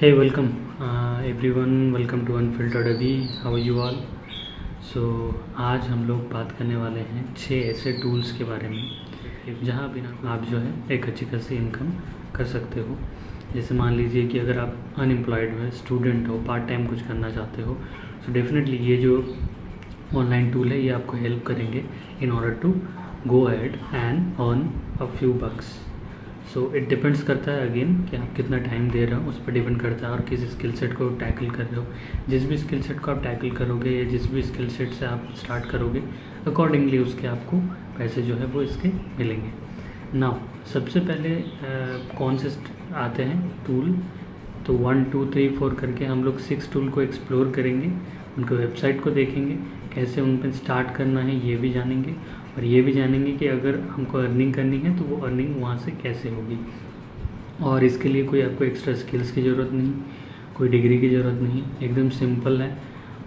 Hey, welcome everyone. Welcome to Unfiltered Avi. How are you all? So आज हम लोग बात करने वाले हैं 6 ऐसे टूल्स के बारे में जहाँ बिना आप जो है एक अच्छी खासी इनकम कर सकते हो। जैसे मान लीजिए कि अगर आप अनएम्प्लॉयड हो, स्टूडेंट हो, पार्ट टाइम कुछ करना चाहते हो, तो डेफिनेटली ये जो ऑनलाइन टूल है ये आपको हेल्प करेंगे in order to go ahead and earn a few bucks. So it depends करता है अगेन कि आप कितना टाइम दे रहे हो, उस पर डिपेंड करता है और किस स्किल सेट को टैकल कर रहे हो। जिस भी स्किल सेट को आप टैकल करोगे या जिस भी स्किल सेट से आप स्टार्ट करोगे, अकॉर्डिंगली उसके आपको पैसे जो है वो इसके मिलेंगे। नाउ सबसे पहले कौन से आते हैं टूल, तो 1 2 3 4 करके हम लोग 6 टूल को एक्सप्लोर करेंगे, उनके वेबसाइट को देखेंगे, कैसे उन पर स्टार्ट करना है ये भी जानेंगे, और ये भी जानेंगे कि अगर हमको अर्निंग करनी है तो वो अर्निंग वहाँ से कैसे होगी। और इसके लिए कोई आपको एक्स्ट्रा स्किल्स की ज़रूरत नहीं, कोई डिग्री की ज़रूरत नहीं, एकदम सिंपल है।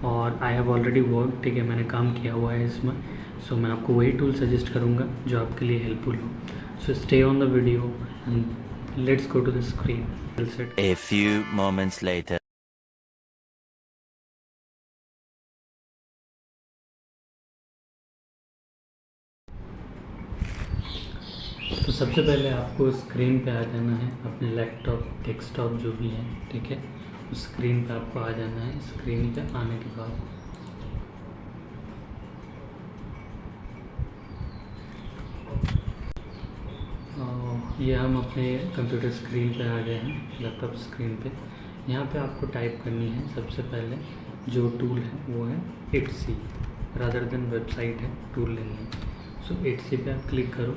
और आई हैव ऑलरेडी वर्क, ठीक है, मैंने काम किया हुआ है इसमें। सो मैं आपको वही टूल सजेस्ट करूँगा जो आपके लिए हेल्पफुल हो। So stay on the video and let's go to the screen. A few moments later. तो सबसे पहले आपको स्क्रीन पे आ जाना है, अपने लैपटॉप डेस्कटॉप जो भी है, ठीक है, उस स्क्रीन पे आपको आ जाना है। स्क्रीन पे आने के बाद ये हम अपने कंप्यूटर स्क्रीन पे आ गए हैं, लैपटॉप स्क्रीन पे। यहाँ पे आपको टाइप करनी है सबसे पहले जो टूल है वो है Etsy, रादर देन वेबसाइट है, टूल नहीं है। सो Etsy पे आप क्लिक करो,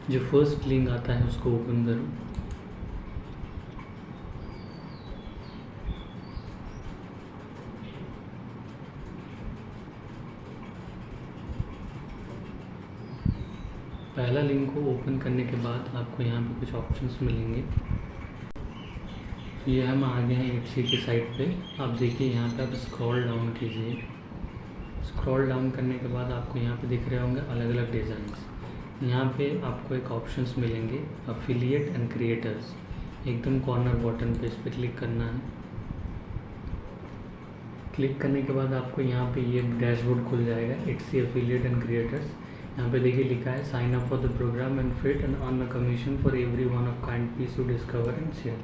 जो फर्स्ट लिंक आता है उसको ओपन करो। पहला लिंक को ओपन करने के बाद आपको यहाँ पे कुछ ऑप्शंस मिलेंगे। ये हम आ गए हैं Etsy की साइट पे। आप देखिए यहाँ पे आप स्क्रॉल डाउन कीजिए। स्क्रॉल डाउन करने के बाद आपको यहाँ पे दिख रहे होंगे अलग अलग डिज़ाइंस। यहाँ पे आपको एक ऑप्शंस मिलेंगे अफिलिएट एंड क्रिएटर्स, एकदम कॉर्नर बॉटम पे इस पर क्लिक करना है। क्लिक करने के बाद आपको यहाँ पे ये डैशबोर्ड खुल जाएगा, Etsy अफिलिएट एंड क्रिएटर्स। यहाँ पे देखिए लिखा है sign up for the program and fit and earn a commission for every one of kind piece you discover and share.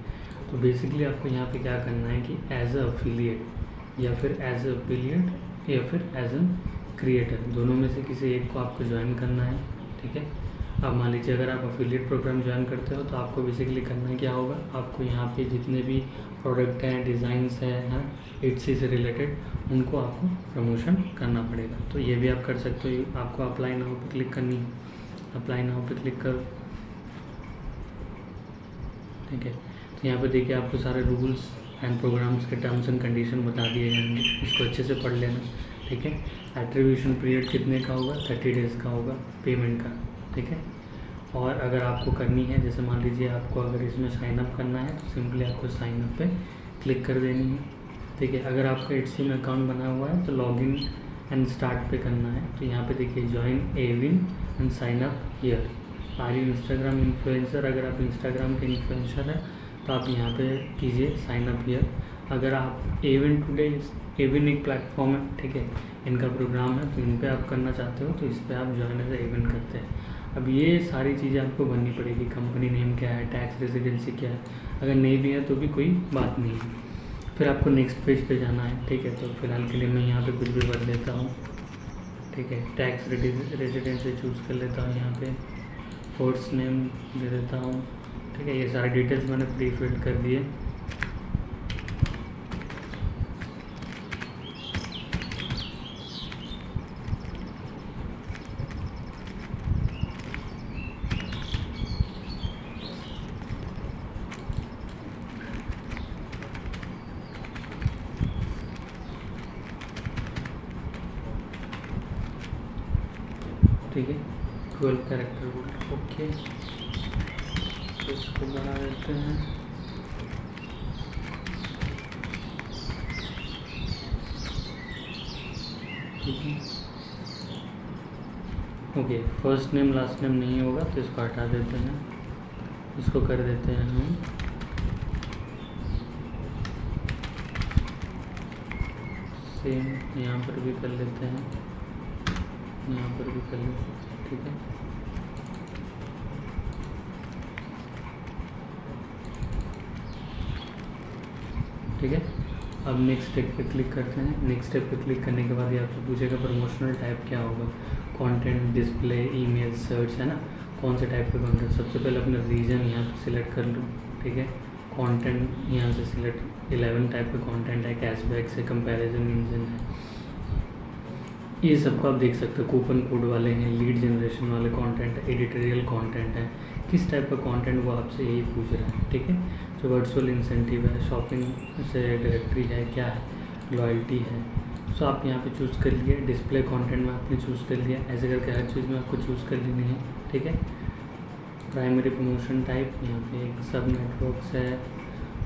तो बेसिकली आपको यहाँ पे क्या करना है कि एज अ अफिलिएट या फिर एज अ अफिलिएट या फिर एज अ क्रिएटर, दोनों में से किसी एक को आपको ज्वाइन करना है, ठीक है। अब मान लीजिए अगर आप अफिलिएट प्रोग्राम ज्वाइन करते हो तो आपको बेसिकली करना क्या होगा, आपको यहाँ पे जितने भी प्रोडक्ट हैं, डिज़ाइंस हैं Etsy से रिलेटेड, उनको आपको प्रमोशन करना पड़ेगा। तो ये भी आप कर सकते हो। आपको अप्लाई नाउ पे क्लिक करनी है, अप्लाई नाउ पे क्लिक करो, ठीक है। तो यहाँ पे देखिए आपको सारे रूल्स एंड प्रोग्राम्स के टर्म्स एंड कंडीशन बता दिए जाएंगे, इसको अच्छे से पढ़ लेना, ठीक है। एट्रीब्यूशन पीरियड कितने का होगा, 30 डेज़ का होगा पेमेंट का, ठीक है। और अगर आपको करनी है, जैसे मान लीजिए आपको अगर इसमें साइन अप करना है तो सिंपली आपको साइन अप पे क्लिक कर देनी है, ठीक है। अगर आपका Etsy में अकाउंट बना हुआ है तो लॉगिन एंड स्टार्ट पे करना है। तो यहाँ पे देखिए ज्वाइन एविन and sign up here. Are you Instagram influencer, अगर आप इंस्टाग्राम के इन्फ्लुएंसर हैं तो आप यहाँ पे कीजिए साइन अप हियर। अगर आप एविन टुडे, एविन एक प्लेटफॉर्म है, ठीक है, इनका प्रोग्राम है, तो इन पर आप करना चाहते हो तो इस पर आप ज्वाइन एज एविन करते हैं। अब ये सारी चीज़ें आपको भरनी पड़ेगी, कंपनी नेम क्या है, टैक्स रेजिडेंसी क्या है, अगर नहीं भी है तो भी कोई बात नहीं है। फिर आपको नेक्स्ट पेज पे जाना है, ठीक है। तो फिलहाल के लिए मैं यहाँ पे कुछ भी भर लेता हूँ, ठीक है। टैक्स रेजिडेंसी चूज़ कर लेता हूँ, यहाँ पे फर्स्ट नेम दे देता हूँ, ठीक है। ये सारे डिटेल्स मैंने प्री फिल कर दिए। ठीक है, 12 कैरेक्टर बोल्ड, ओके। तो इसको बना देते हैं, ठीक है, okay. First name last name नहीं होगा तो इसको हटा देते हैं, इसको कर देते हैं हम सेम यहाँ पर भी कर लेते हैं, यहाँ पर भी कर लेते हैं, ठीक है। ठीक है, अब नेक्स्ट स्टेप पे क्लिक करते हैं। नेक्स्ट स्टेप पे क्लिक करने के बाद ये आपसे पूछेगा प्रमोशनल टाइप क्या होगा, कंटेंट, डिस्प्ले, ईमेल, सर्च, है ना, कौन से टाइप का कंटेंट। सबसे पहले अपना रीजन यहाँ पे सिलेक्ट कर लो, ठीक है। कंटेंट यहाँ से सिलेक्ट 11 टाइप का कंटेंट है, कैशबैक से कंपैरिजन इंजन है, ये सबको आप देख सकते हो। कूपन कोड वाले हैं, लीड जनरेशन वाले कंटेंट है, एडिटोरियल कंटेंट है, किस टाइप का कंटेंट वो आपसे यही पूछ रहा है, ठीक है। जो वर्चुअल इंसेंटिव है, शॉपिंग से डायरेक्टरी है, क्या है, लॉयल्टी है, सो आप यहाँ पे चूज़ कर लिए। डिस्प्ले कंटेंट में आपने चूज़ कर लिया, ऐसे करके हर चीज़ में आपको चूज़ कर लेनी है, ठीक है। प्राइमरी प्रमोशन टाइप, यहाँ पे एक सब नेटवर्क्स है,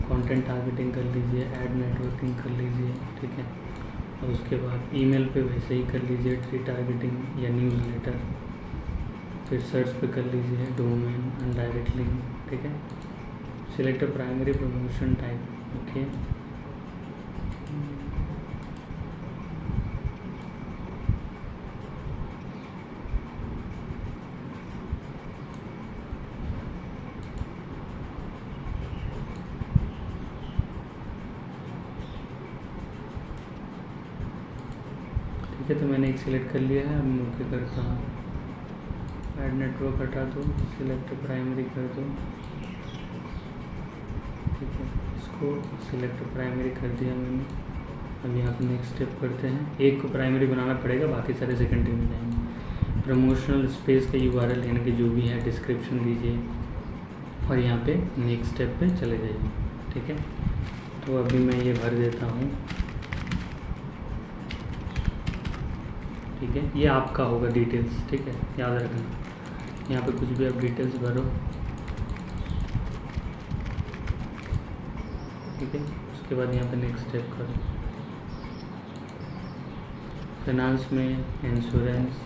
कंटेंट टारगेटिंग कर लीजिए, ऐड नेटवर्किंग कर लीजिए, ठीक है। और उसके बाद ईमेल पे वैसे ही कर लीजिए, ट्री टारगेटिंग या न्यूज़लेटर। फिर सर्च पे कर लीजिए डोमेन एंड डायरेक्ट लिंक, ठीक है। Select primary promotion type, okay. ठीक है, तो मैंने एक सिलेक्ट कर लिया है। अब मैं ओके करता हूँ, ऐड नेटवर्क हटा दो, सिलेक्ट प्राइमरी कर दो, ठीक है। इसको सिलेक्ट प्राइमरी कर दिया मैंने। अब यहाँ पर नेक्स्ट स्टेप करते हैं, एक को प्राइमरी बनाना पड़ेगा, बाकी सारे सेकेंडरी में जाएंगे। प्रमोशनल स्पेस का URL यानी कि जो भी है डिस्क्रिप्शन दीजिए और यहाँ पे नेक्स्ट स्टेप पे चले जाइए, ठीक है। तो अभी मैं ये भर देता हूँ, ठीक है। ये आपका होगा डिटेल्स, ठीक है, याद रखना। यहाँ पे कुछ भी आप डिटेल्स भरो, ठीक है। उसके बाद यहाँ पे नेक्स्ट स्टेप करो। फाइनेंस में इंश्योरेंस,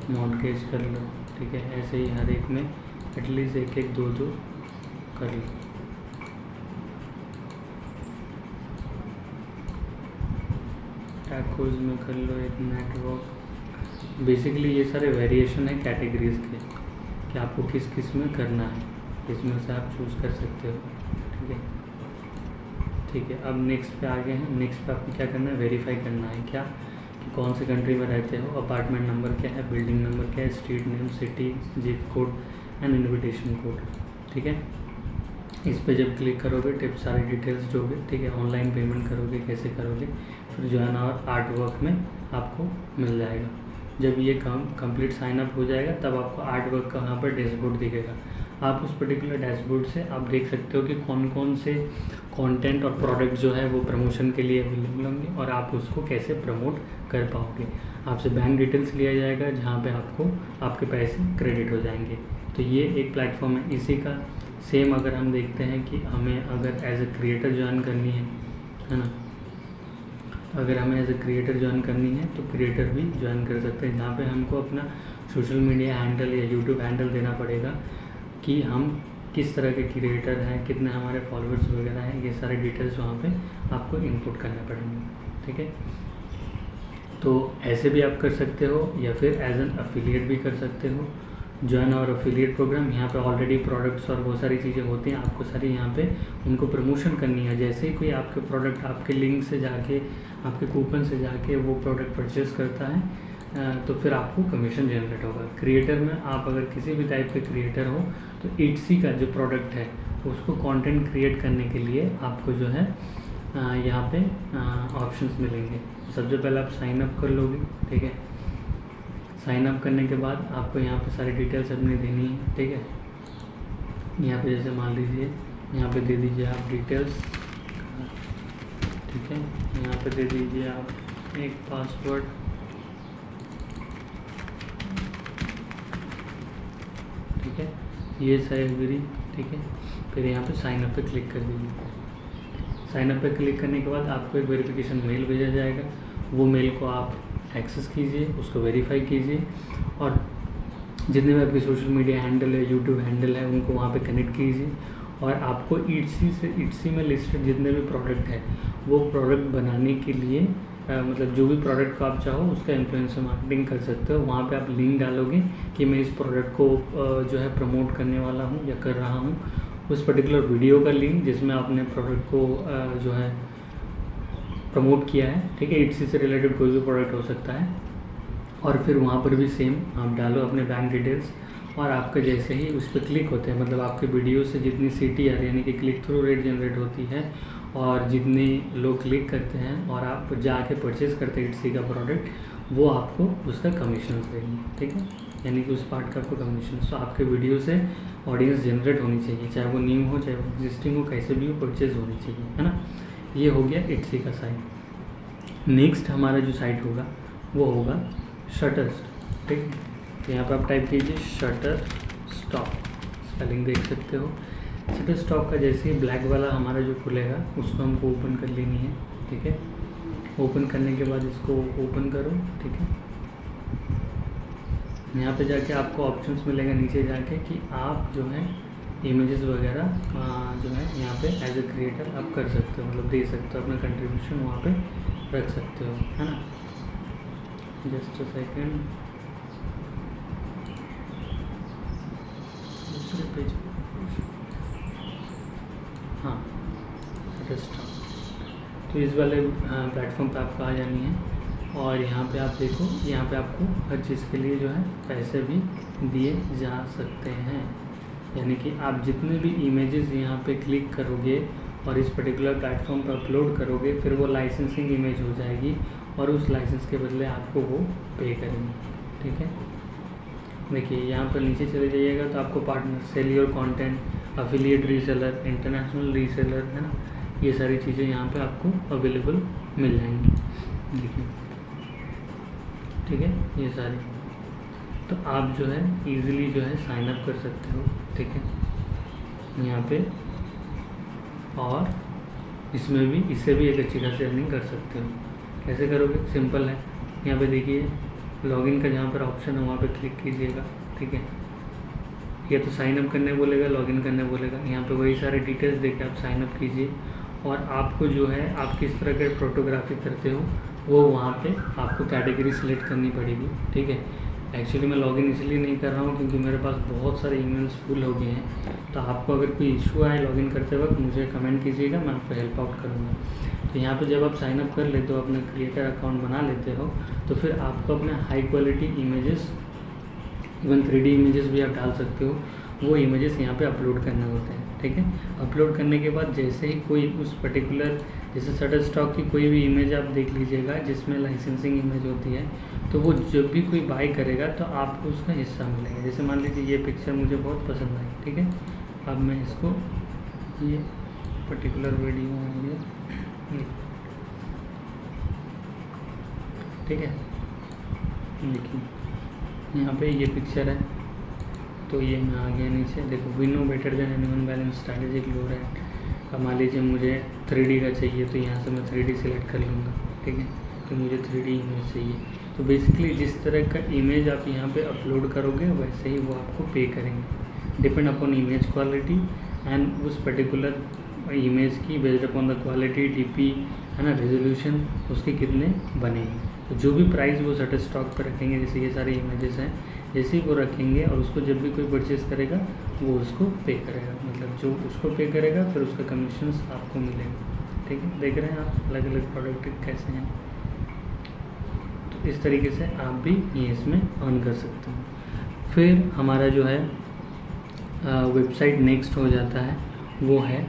मॉर्गेज कर लो, ठीक है। ऐसे ही हर एक में एटलीस्ट एक एक दो दो कर लो। टैकोज में कर लो एक नेटवर्क। बेसिकली ये सारे वेरिएशन है कैटेगरीज के कि आपको किस किस में करना है, इसमें से आप चूज़ कर सकते हो, ठीक है। ठीक है, अब नेक्स्ट पे आ गए हैं। नेक्स्ट पे आपको क्या करना है, वेरीफाई करना है क्या कि कौन से कंट्री में रहते हो, अपार्टमेंट नंबर क्या है, बिल्डिंग नंबर क्या है, street name, city, zip code and invitation code, ठीक है। इस पे जब क्लिक करोगे टिप सारी डिटेल्स दोगे, ठीक है। ऑनलाइन पेमेंट करोगे, कैसे करोगे, फिर ज्वाइन और आर्ट वर्क में आपको मिल जाएगा। जब ये काम कंप्लीट साइन अप हो जाएगा तब आपको आर्ट वर्क का वहाँ पर डैशबोर्ड दिखेगा। आप उस पर्टिकुलर डैशबोर्ड से आप देख सकते हो कि कौन कौन से कंटेंट और प्रोडक्ट जो है वो प्रमोशन के लिए अवेलेबल होंगे और आप उसको कैसे प्रमोट कर पाओगे। आपसे बैंक डिटेल्स लिया जाएगा जहाँ पे आपको आपके पैसे क्रेडिट हो जाएंगे। तो ये एक प्लेटफॉर्म है। इसी का सेम अगर हम देखते हैं कि हमें अगर एज ए क्रिएटर ज्वाइन करनी है ना, अगर हमें एज ए क्रिएटर ज्वाइन करनी है तो क्रिएटर भी ज्वाइन कर सकते हैं, जहाँ पे हमको अपना सोशल मीडिया हैंडल या यूट्यूब हैंडल देना पड़ेगा कि हम किस तरह के क्रिएटर हैं, कितने हमारे फॉलोअर्स वगैरह हैं, ये सारे डिटेल्स वहाँ पे आपको इनपुट करने पड़ेंगे, ठीक है। तो ऐसे भी आप कर सकते हो या फिर एज एन एफिलिएट भी कर सकते हो। ज्वाइन और एफिलिएट प्रोग्राम, यहाँ पे ऑलरेडी प्रोडक्ट्स और बहुत सारी चीज़ें होती हैं, आपको सारी यहाँ पे उनको प्रमोशन करनी है। जैसे ही कोई आपके प्रोडक्ट आपके लिंक से जाके, आपके कूपन से जाके वो प्रोडक्ट परचेस करता है तो फिर आपको कमीशन जनरेट होगा। क्रिएटर में आप अगर किसी भी टाइप के क्रिएटर हो तो Etsy का जो प्रोडक्ट है उसको कंटेंट क्रिएट करने के लिए आपको जो है यहाँ पे ऑप्शंस मिलेंगे। सबसे पहले आप साइन अप कर लोगे, ठीक है। साइन अप करने के बाद आपको यहाँ पे सारी डिटेल्स अपनी देनी है, ठीक है। यहाँ पे जैसे मान लीजिए यहाँ पे दे दीजिए आप डिटेल्स, ठीक है। यहाँ पे दे दीजिए आप एक पासवर्ड, ठीक है। ये एग्री, ठीक है। फिर यहाँ पे साइन अप पे क्लिक कर दीजिए। साइन अप पे क्लिक करने के बाद आपको एक वेरिफिकेशन मेल भेजा जाएगा। वो मेल को आप एक्सेस कीजिए, उसको वेरीफाई कीजिए और जितने भी आपके सोशल मीडिया हैंडल है, यूट्यूब हैंडल है, उनको वहाँ पे कनेक्ट कीजिए और आपको Etsy में लिस्टेड जितने भी प्रोडक्ट है वो प्रोडक्ट बनाने के लिए मतलब जो भी प्रोडक्ट को आप चाहो उसका इन्फ्लुएंसर मार्केटिंग कर सकते हो। वहाँ पे आप लिंक डालोगे कि मैं इस प्रोडक्ट को जो है प्रमोट करने वाला हूँ या कर रहा हूँ, उस पर्टिकुलर वीडियो का लिंक जिसमें आपने प्रोडक्ट को जो है प्रमोट किया है, ठीक है, इसी से रिलेटेड कोई भी प्रोडक्ट हो सकता है। और फिर वहाँ पर भी सेम आप डालो अपने बैंक डिटेल्स, और आपका जैसे ही उस पर क्लिक होते हैं, मतलब आपके वीडियो से जितनी CTR यानी कि क्लिक थ्रू रेट जनरेट होती है और जितने लोग क्लिक करते हैं और आप जाके परचेज़ करते हैं इट्सी का प्रोडक्ट, वो आपको उसका कमीशन देंगे, ठीक है, यानी कि उस पार्ट का आपको कमीशन। सो आपके वीडियो से ऑडियंस जनरेट होनी चाहिए, चाहे वो न्यू हो चाहे वो एग्जिस्टिंग हो, कैसे भी हो परचेज़ होनी चाहिए, है ना। ये हो गया इट्सी का साइट। नेक्स्ट हमारा जो साइट होगा वो होगा शटरस्टॉक, ठीक है। तो यहाँ पर आप टाइप कीजिए शटरस्टॉक, स्पेलिंग देख सकते हो। शटरस्टॉक का जैसे ही ब्लैक वाला हमारा जो खुलेगा उसको हमको ओपन कर लेनी है, ठीक है। ओपन करने के बाद इसको ओपन करो, ठीक है। यहाँ पे जाके आपको ऑप्शंस मिलेगा नीचे जाके कि आप जो है इमेजेस वगैरह जो है यहाँ पे एज ए क्रिएटर आप कर सकते हो, मतलब दे सकते हो, अपना कंट्रीब्यूशन वहाँ पे रख सकते हो, है ना। जस्ट अ सेकेंड, दूसरे पेज, हाँ शटरस्टॉक। तो इस वाले प्लेटफॉर्म पे आपको आ जानी है, और यहाँ पे आप देखो, यहाँ पे आपको हर चीज़ के लिए जो है पैसे भी दिए जा सकते हैं, यानी कि आप जितने भी इमेजेस यहाँ पे क्लिक करोगे और इस पर्टिकुलर प्लेटफॉर्म पर अपलोड करोगे, फिर वो लाइसेंसिंग इमेज हो जाएगी और उस लाइसेंस के बदले आपको वो पे करेंगे, ठीक है। देखिए यहाँ पर नीचे चले जाइएगा तो आपको partner, sell your content, affiliate reseller, international reseller, है ना, ये सारी चीज़ें यहाँ पे आपको अवेलेबल मिल जाएंगी, देखिए, ठीक है, ये सारी। तो आप जो है इजीली जो है साइन अप कर सकते हो, ठीक है, यहाँ पे। और इसमें भी, इससे भी एक अच्छी खासी अर्निंग कर सकते हो। कैसे करोगे, सिंपल है। यहाँ पे देखिए लॉगिन का जहाँ पर ऑप्शन है वहाँ पे क्लिक कीजिएगा, ठीक है। या तो साइन अप करने बोलेगा, लॉगिन करने बोलेगा, यहाँ पे वही सारे डिटेल्स देके आप साइन अप कीजिए। और आपको जो है आप किस तरह के फोटोग्राफी करते हो वो वहाँ पे आपको कैटेगरी सिलेक्ट करनी पड़ेगी, ठीक है। एक्चुअली मैं लॉगिन इसलिए नहीं कर रहा हूँ क्योंकि मेरे पास बहुत सारे ईमेल्स फुल हो गए हैं। तो आपको अगर कोई इशू आए लॉगिन करते वक्त मुझे कमेंट कीजिएगा, मैं आपको हेल्प आउट करूँगा। तो यहाँ पे जब आप साइन अप कर लेते हो, अपना क्रिएटर अकाउंट बना लेते हो, तो फिर आपको अपने high quality images, even 3D images भी आप डाल सकते हो, वो इमेजेस यहाँ पे अपलोड करने होते हैं, ठीक है। अपलोड करने के बाद जैसे ही कोई उस पर्टिकुलर, जैसे शटरस्टॉक की कोई भी इमेज आप देख लीजिएगा जिसमें लाइसेंसिंग इमेज होती है, तो वो जब भी कोई बाय करेगा तो आपको उसका हिस्सा मिलेगा। जैसे मान लीजिए ये पिक्चर मुझे बहुत पसंद आई, ठीक है। अब मैं इसको, ये पर्टिकुलर वीडियो है ये, ठीक है, देखिए यहाँ पे ये पिक्चर है, तो ये मैं आ गया नीचे, देखो we know better than anyone balance strategic low rate. अब मान लीजिए मुझे 3D का चाहिए, तो यहाँ से मैं 3D सिलेक्ट कर लूँगा, ठीक है, तो मुझे 3D इमेज चाहिए। तो बेसिकली जिस तरह का इमेज आप यहाँ पे अपलोड करोगे वैसे ही वो आपको पे करेंगे, depend upon image quality and उस पर्टिकुलर इमेज की based upon the quality, DP, है ना, रेजोल्यूशन उसके कितने बनेंगे। तो जो भी प्राइस वो शटरस्टॉक पर रखेंगे, जैसे ये सारे इमेजेस हैं, जैसे ही वो रखेंगे और उसको जब भी कोई परचेज़ करेगा वो उसको पे करेगा, मतलब जो उसको पे करेगा फिर उसका कमीशंस आपको मिलेगा, ठीक है। देख रहे हैं आप अलग अलग प्रोडक्ट कैसे हैं। तो इस तरीके से आप भी ये इसमें अर्न कर सकते हैं। फिर हमारा जो है वेबसाइट नेक्स्ट हो जाता है, वो है